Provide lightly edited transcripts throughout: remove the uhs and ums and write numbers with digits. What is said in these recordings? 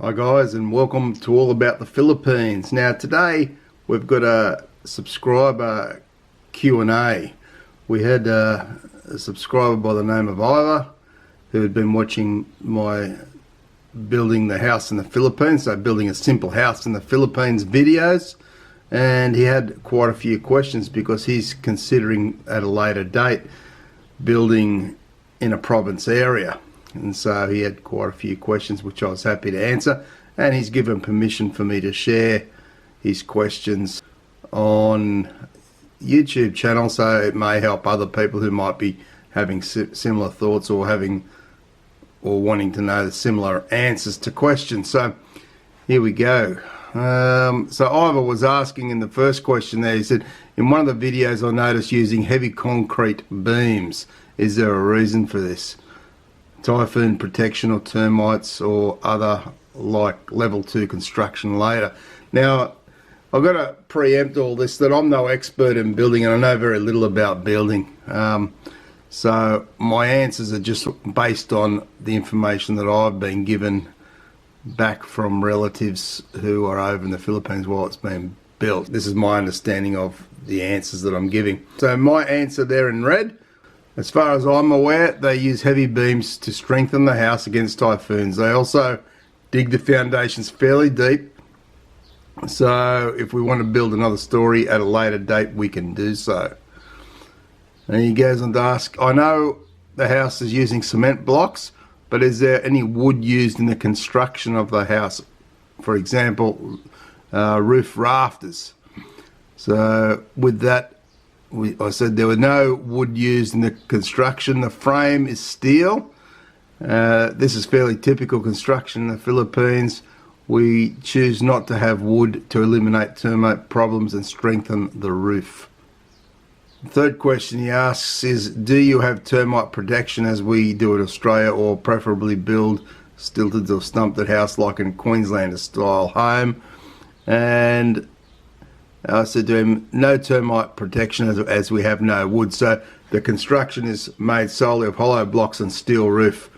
Hi guys, and welcome to All About the Philippines. Now today we've got a subscriber Q&A. We had a subscriber by the name of Ivor who had been watching my building the house in the Philippines, so building a simple house in the Philippines videos, and he had quite a few questions because he's considering at a later date building in a province area. And so he had quite a few questions which I was happy to answer, and he's given permission for me to share his questions on YouTube channel, so it may help other people who might be having similar thoughts or wanting to know the similar answers to questions. So here we go. So Ivor was asking in the first question there, he said, in one of the videos I noticed using heavy concrete beams. Is there a reason for this? Typhoon protection or termites or other like level 2 construction later? Now I've got to preempt all this that I'm no expert in building and I know very little about building, so my answers are just based on the information that I've been given back from relatives who are over in the Philippines while it's being built. This is my understanding of the answers that I'm giving. So my answer there in red: as far as I'm aware, they use heavy beams to strengthen the house against typhoons. They also dig the foundations fairly deep, so if we want to build another story at a later date, we can do so. And he goes on to ask, I know the house is using cement blocks, but is there any wood used in the construction of the house? For example, roof rafters. So with that, I said there were no wood used in the construction. The frame is steel. This is fairly typical construction in the Philippines. We choose not to have wood to eliminate termite problems and strengthen the roof. The third question he asks is, do you have termite protection as we do in Australia, or preferably build stilted or stumped house like in Queenslander style home? And I said to him, no termite protection as we have no wood. So the construction is made solely of hollow blocks and steel roof.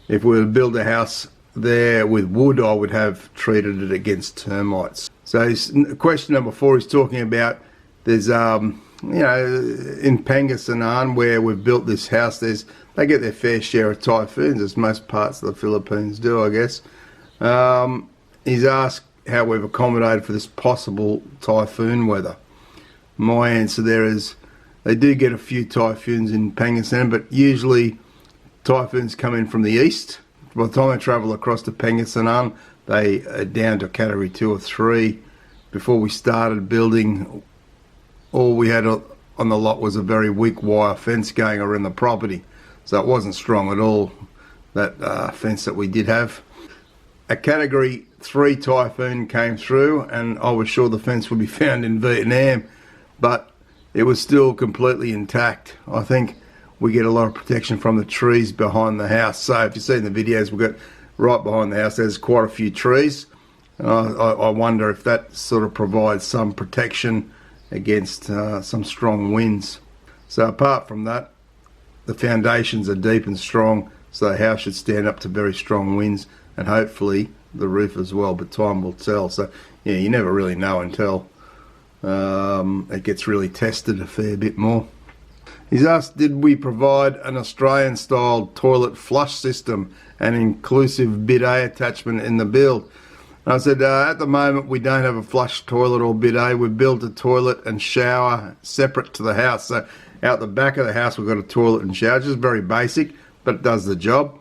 If we were to build a house there with wood, I would have treated it against termites. So question number 4 is talking about, there's in Pangasinan where we've built this house, they get their fair share of typhoons, as most parts of the Philippines do, I guess. He's asked how we've accommodated for this possible typhoon weather. My answer there is, they do get a few typhoons in Pangasinan, but usually typhoons come in from the east. By the time they travel across to Pangasinan, they are down to category 2 or 3. Before we started building, all we had on the lot was a very weak wire fence going around the property, so it wasn't strong at all, that fence that we did have. A category 3 typhoon came through and I was sure the fence would be found in Vietnam, but it was still completely intact. I think we get a lot of protection from the trees behind the house. So if you see in the videos, we've got right behind the house, there's quite a few trees. And I wonder if that sort of provides some protection against some strong winds. So apart from that, the foundations are deep and strong, so the house should stand up to very strong winds, and hopefully the roof as well, but time will tell. So yeah, you never really know until it gets really tested a fair bit more. He's asked, did we provide an Australian style toilet flush system and inclusive bidet attachment in the build? And I said, at the moment we don't have a flush toilet or bidet. We've built a toilet and shower separate to the house. So out the back of the house we've got a toilet and shower, just very basic, but it does the job.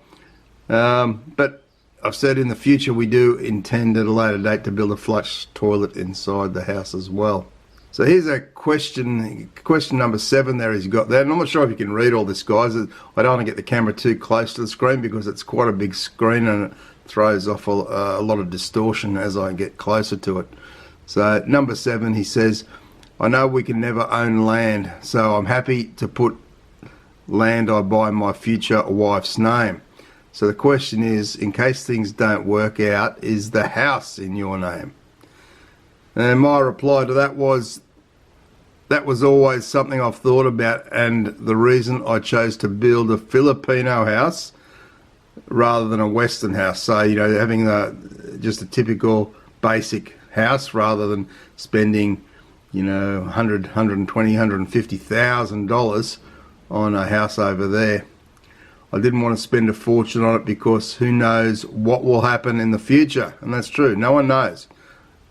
But I've said in the future we do intend at a later date to build a flush toilet inside the house as well. So here's a question number 7 there he's got there, and I'm not sure if you can read all this, guys. I don't want to get the camera too close to the screen because it's quite a big screen and it throws off a lot of distortion as I get closer to it. So number 7, he says, I know we can never own land, so I'm happy to put land I buy in my future wife's name. So the question is, in case things don't work out, is the house in your name? And my reply to that was always something I've thought about, and the reason I chose to build a Filipino house rather than a Western house. So, you know, having just a typical basic house rather than spending, you know, $120,000, $150,000 on a house over there. I didn't want to spend a fortune on it because who knows what will happen in the future, and that's true. No one knows.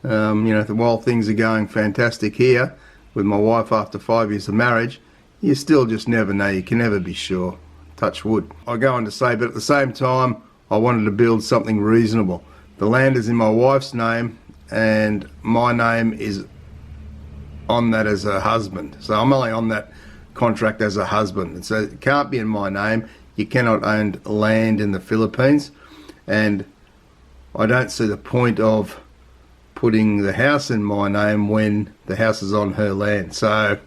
You know, while things are going fantastic here with my wife after 5 years of marriage, you still just never know. You can never be sure. Touch wood. I go on to say, but at the same time, I wanted to build something reasonable. The land is in my wife's name, and my name is on that as a husband. So I'm only on that contract as a husband, and so it can't be in my name. You cannot own land in the Philippines, and I don't see the point of putting the house in my name when the house is on her land. So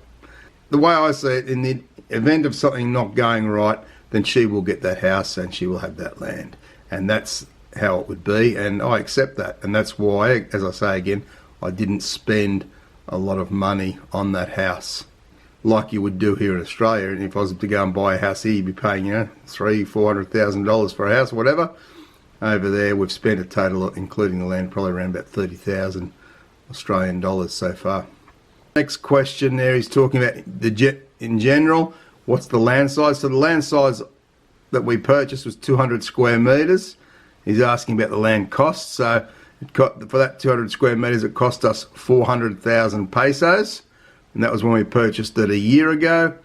the way I see it, in the event of something not going right, then she will get that house and she will have that land, and that's how it would be, and I accept that. And that's why, as I say again, I didn't spend a lot of money on that house like you would do here in Australia. And if I was to go and buy a house here, you'd be paying, you know, $300,000-$400,000 for a house, whatever. Over there, we've spent a total, including the land, probably around about 30,000 Australian dollars so far. Next question there, he's talking about in general, what's the land size? So the land size that we purchased was 200 square metres. He's asking about the land cost. So for that 200 square metres, it cost us 400,000 pesos. And that was when we purchased it a year ago.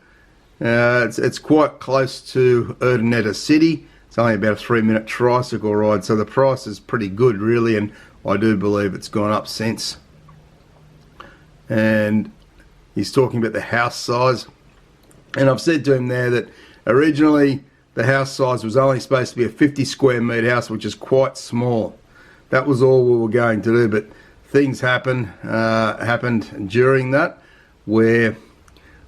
It's quite close to Urdaneta City. It's only about a 3-minute tricycle ride, so the price is pretty good, really, and I do believe it's gone up since. And he's talking about the house size, and I've said to him there that originally the house size was only supposed to be a 50 square metre house, which is quite small. That was all we were going to do, but things happened during that, where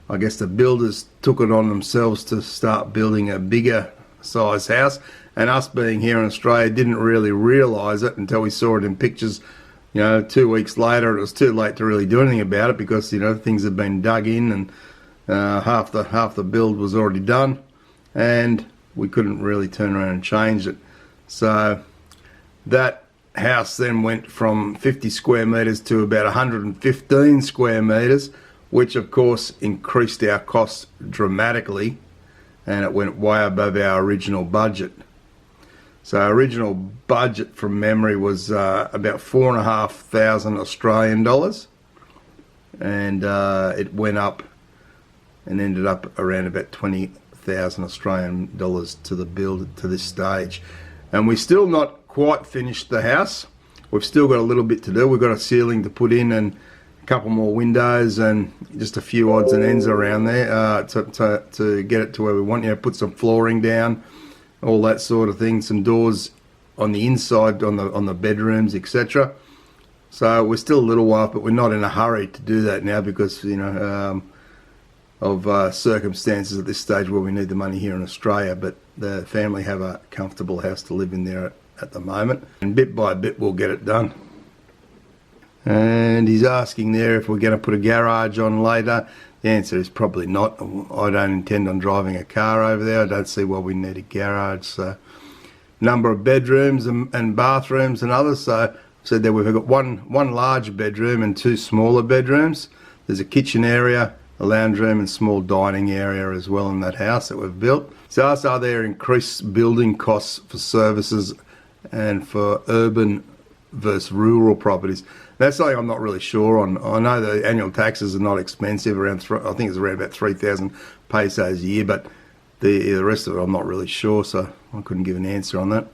I guess the builders took it on themselves to start building a bigger size house, and us being here in Australia didn't really realise it until we saw it in pictures, you know, 2 weeks later. It was too late to really do anything about it because, you know, things had been dug in and half the build was already done, and we couldn't really turn around and change it. So that house then went from 50 square metres to about 115 square metres, which of course increased our costs dramatically, and it went way above our original budget. So our original budget from memory was about 4,500 Australian dollars, and it went up and ended up around about 20,000 Australian dollars to the build to this stage. And we're still not quite finished the house. We've still got a little bit to do. We've got a ceiling to put in and a couple more windows and just a few odds and ends around there to get it to where we want. You know, put some flooring down, all that sort of thing, some doors on the inside on the bedrooms, etc. So we're still a little while, but we're not in a hurry to do that now because, you know, of circumstances at this stage where we need the money here in Australia. But the family have a comfortable house to live in there at the moment, and bit by bit we'll get it done. And he's asking there if we're going to put a garage on later. The answer is probably not. I don't intend on driving a car over there. I don't see why we need a garage. So, number of bedrooms and bathrooms and others. So, I said there we've got one large bedroom and 2 smaller bedrooms. There's a kitchen area, a lounge room and small dining area as well in that house that we've built. So are there increased building costs for services and for urban versus rural properties? That's something I'm not really sure on. I know the annual taxes are not expensive, I think it's around about 3,000 pesos a year, but the rest of it I'm not really sure, so I couldn't give an answer on that.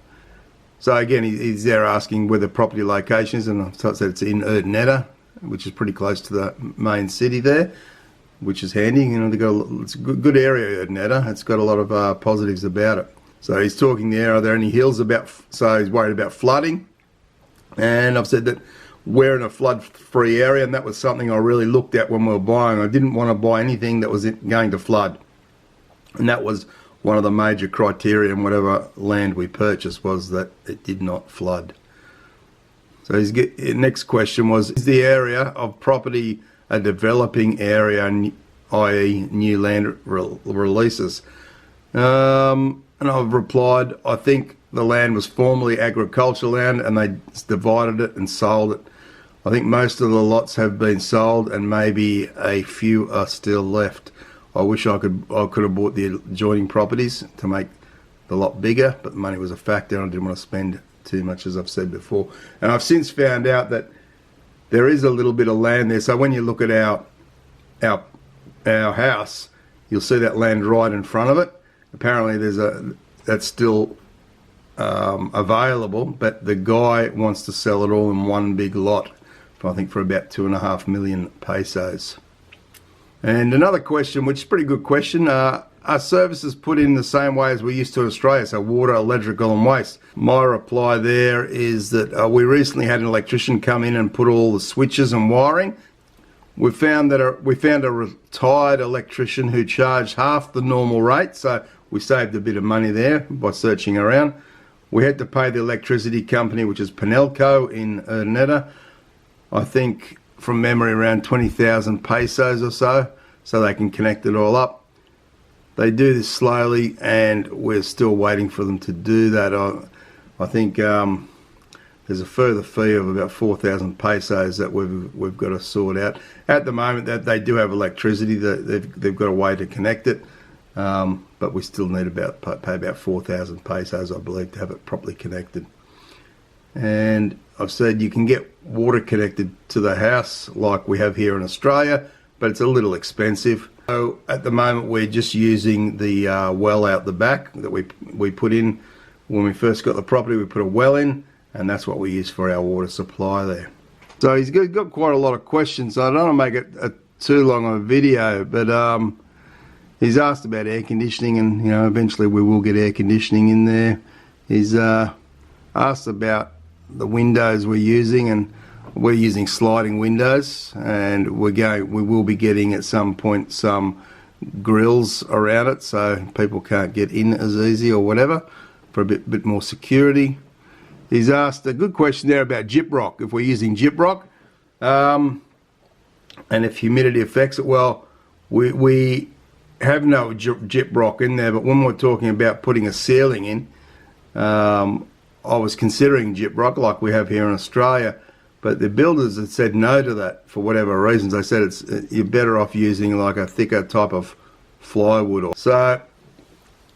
So again, he's there asking where the property location is, and I said it's in Urdaneta, which is pretty close to the main city there, which is handy. You know, it's a good area, Urdaneta. It's got a lot of positives about it. So he's talking there, are there any hills so he's worried about flooding, and I've said that we're in a flood-free area, and that was something I really looked at when we were buying. I didn't want to buy anything that was going to flood, and that was one of the major criteria in whatever land we purchased, was that it did not flood. So his next question was, is the area of property a developing area, i.e. new land releases? And I've replied, I think the land was formerly agricultural land and they divided it and sold it. I think most of the lots have been sold and maybe a few are still left. I wish I could have bought the adjoining properties to make the lot bigger, but the money was a factor and I didn't want to spend too much, as I've said before. And I've since found out that there is a little bit of land there. So when you look at our house, you'll see that land right in front of it. Apparently that's still available, but the guy wants to sell it all in one big lot, I think for about 2.5 million pesos. And another question, which is a pretty good question, are services put in the same way as we used to in Australia, so water, electrical and waste? My reply there is that we recently had an electrician come in and put all the switches and wiring. We found a retired electrician who charged half the normal rate, so we saved a bit of money there by searching around. We had to pay the electricity company, which is Penelco in Urdaneta, I think from memory around 20,000 pesos or so they can connect it all up. They do this slowly and we're still waiting for them to do that. I think there's a further fee of about 4,000 pesos that we've got to sort out. At the moment that they do have electricity, they've got a way to connect it, but we still need pay about 4,000 pesos, I believe, to have it properly connected. And I've said you can get water connected to the house like we have here in Australia, but it's a little expensive. So at the moment we're just using the well out the back that we put in. When we first got the property, we put a well in, and that's what we use for our water supply there. So he's got quite a lot of questions. So I don't want to make it too long of a video, but he's asked about air conditioning, and eventually we will get air conditioning in there. He's asked about the windows we're using, and we're using sliding windows, and we will be getting at some point some grills around it so people can't get in as easy or whatever, for a bit more security. He's asked a good question there about gyprock, if we're using gyprock, and if humidity affects it. Well, we have no gyprock in there, but when we're talking about putting a ceiling in, I was considering gyprock like we have here in Australia, but the builders had said no to that for whatever reasons. They said you're better off using like a thicker type of plywood. So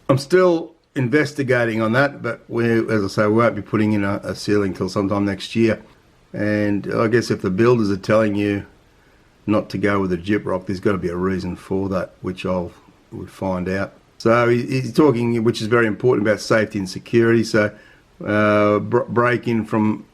I'm still investigating on that, but as I say, we won't be putting in a ceiling till sometime next year. And I guess if the builders are telling you not to go with a gyprock, there's got to be a reason for that, which I would find out. So he's talking, which is very important, about safety and security. So break-in from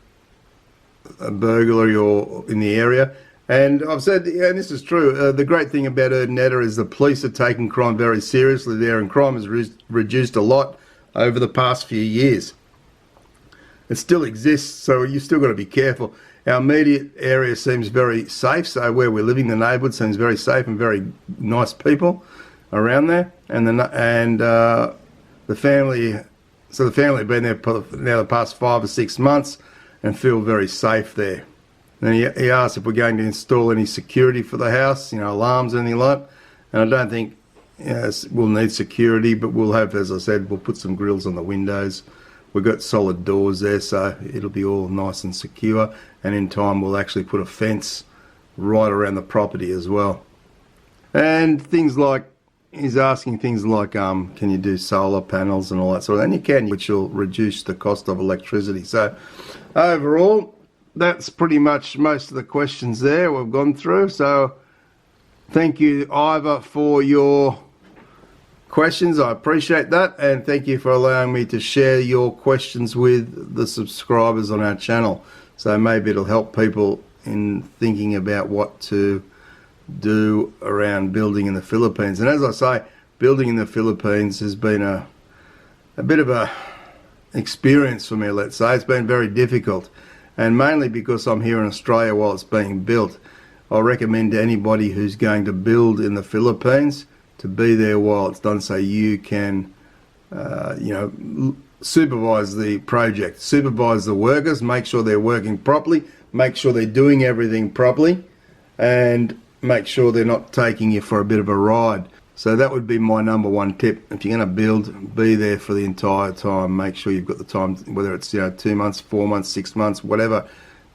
a burglary or in the area. And I've said, and this is true, the great thing about Urdaneta is the police are taking crime very seriously there, and crime has reduced a lot over the past few years. It still exists, so you still got to be careful. Our immediate area seems very safe, so where we're living, the neighbourhood seems very safe and very nice people around there. And the family have been there for now the past 5 or 6 months and feel very safe there. Then he asked if we're going to install any security for the house, alarms or anything like that. And I don't think we'll need security, but we'll have, as I said, we'll put some grills on the windows. We've got solid doors there, so it'll be all nice and secure. And in time, we'll actually put a fence right around the property as well. And things like, he's asking things like, can you do solar panels and all that sort of thing? And you can, which will reduce the cost of electricity. So overall, that's pretty much most of the questions there we've gone through. So thank you, Ivor, for your questions. I appreciate that, and thank you for allowing me to share your questions with the subscribers on our channel. So maybe it'll help people in thinking about what to do around building in the Philippines. And as I say, building in the Philippines has been a bit of a experience for me, let's say. It's been very difficult, and mainly because I'm here in Australia while it's being built. I recommend to anybody who's going to build in the Philippines to be there while it's done, so you can supervise the project, supervise the workers, make sure they're working properly, make sure they're doing everything properly, and make sure they're not taking you for a bit of a ride. So that would be my number one tip. If you're going to build, be there for the entire time. Make sure you've got the time, whether it's 2 months, 4 months, 6 months, whatever,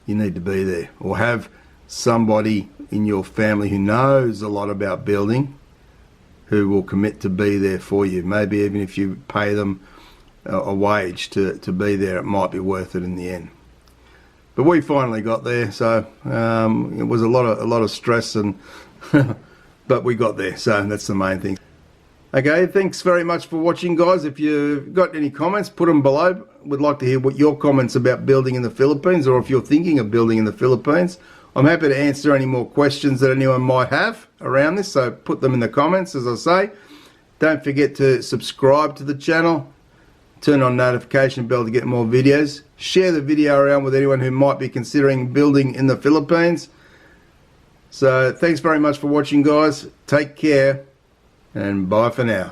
you need to be there. Or have somebody in your family who knows a lot about building, who will commit to be there for you. Maybe even if you pay them a wage to be there, it might be worth it in the end. But we finally got there, so it was a lot of stress, and but we got there, so that's the main thing. Okay, thanks very much for watching, guys. If you've got any comments, put them below. We'd like to hear what your comments about building in the Philippines, or if you're thinking of building in the Philippines. I'm happy to answer any more questions that anyone might have around this, so put them in the comments, as I say. Don't forget to subscribe to the channel, turn on notification bell to get more videos, share the video around with anyone who might be considering building in the Philippines. So thanks very much for watching, guys. Take care, and bye for now.